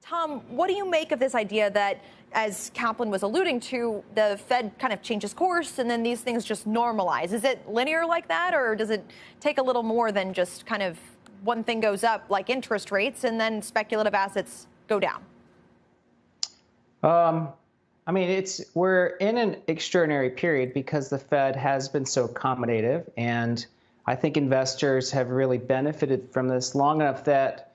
Tom, what do you make of this idea that, as Kaplan was alluding to, the Fed kind of changes course and then these things just normalize? Is it linear like that, or does it take a little more than just kind of one thing goes up like interest rates and then speculative assets go down? I mean, we're in an extraordinary period because the Fed has been so accommodative, and I think investors have really benefited from this long enough that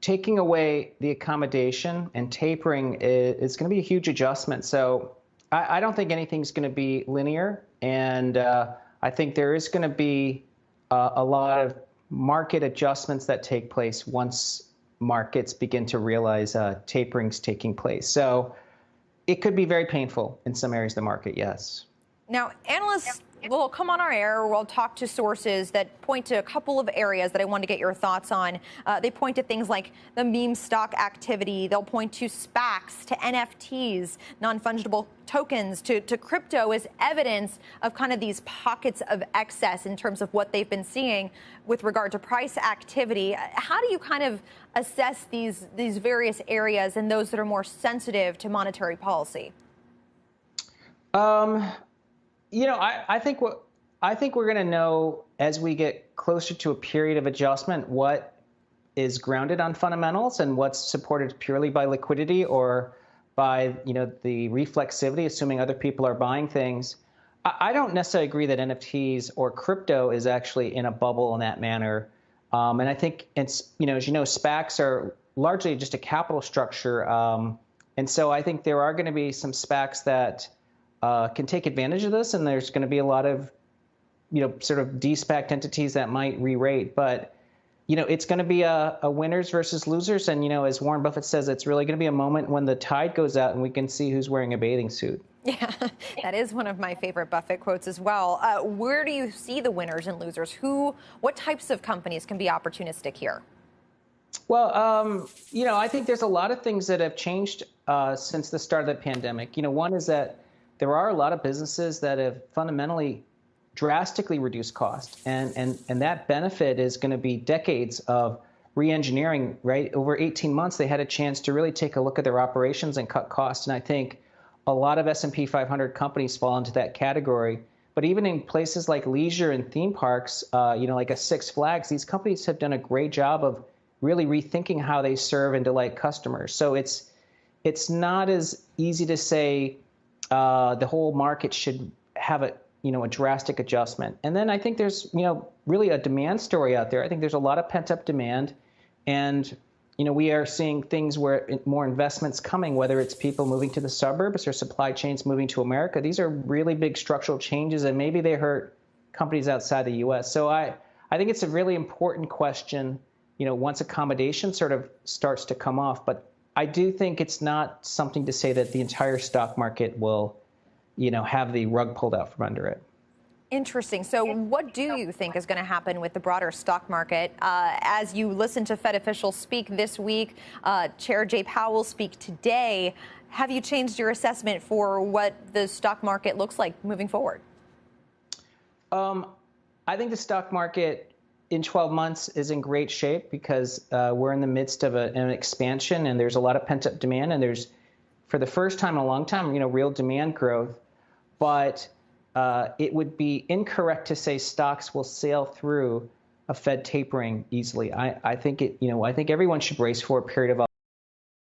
taking away the accommodation and tapering is going to be a huge adjustment. So I don't think anything's going to be linear, and I think there is going to be a lot of market adjustments that take place once markets begin to realize tapering's taking place. So it could be very painful in some areas of the market, yes. Now, analysts will come on our air, or we'll talk to sources that point to a couple of areas that I want to get your thoughts on. They point to things like the meme stock activity. They'll point to SPACs, to NFTs, non-fungible tokens, to crypto as evidence of kind of these pockets of excess in terms of what they've been seeing with regard to price activity. How do you kind of assess these various areas and those that are more sensitive to monetary policy? I think we're going to know as we get closer to a period of adjustment what is grounded on fundamentals and what's supported purely by liquidity or by the reflexivity, assuming other people are buying things. I don't necessarily agree that NFTs or crypto is actually in a bubble in that manner. And I think it's as you know, SPACs are largely just a capital structure, and so I think there are going to be some SPACs that can take advantage of this, and there's going to be a lot of, sort of de-SPACed entities that might re-rate. But, it's going to be a winners versus losers. And, as Warren Buffett says, it's really going to be a moment when the tide goes out and we can see who's wearing a bathing suit. Yeah, that is one of my favorite Buffett quotes as well. Where do you see the winners and losers? What types of companies can be opportunistic here? Well, I think there's a lot of things that have changed since the start of the pandemic. One is that there are a lot of businesses that have fundamentally drastically reduced cost, and that benefit is going to be decades of re-engineering, right? Over 18 months, they had a chance to really take a look at their operations and cut costs, and I think a lot of S&P 500 companies fall into that category. But even in places like leisure and theme parks, like a Six Flags, these companies have done a great job of really rethinking how they serve and delight customers. So it's not as easy to say the whole market should have a drastic adjustment. And then I think there's really a demand story out there. I think there's a lot of pent up demand, and we are seeing things where more investments coming, whether it's people moving to the suburbs or supply chains moving to America. These are really big structural changes, and maybe they hurt companies outside the U.S. So I think it's a really important question, once accommodation sort of starts to come off. But I do think it's not something to say that the entire stock market will, have the rug pulled out from under it. Interesting. So what do you think is going to happen with the broader stock market? As you listen to Fed officials speak this week, Chair Jay Powell speak today, have you changed your assessment for what the stock market looks like moving forward? I think the stock market in 12 months is in great shape because we're in the midst of an expansion, and there's a lot of pent-up demand, and there's, for the first time in a long time, real demand growth. But it would be incorrect to say stocks will sail through a Fed tapering easily. I think everyone should brace for a period of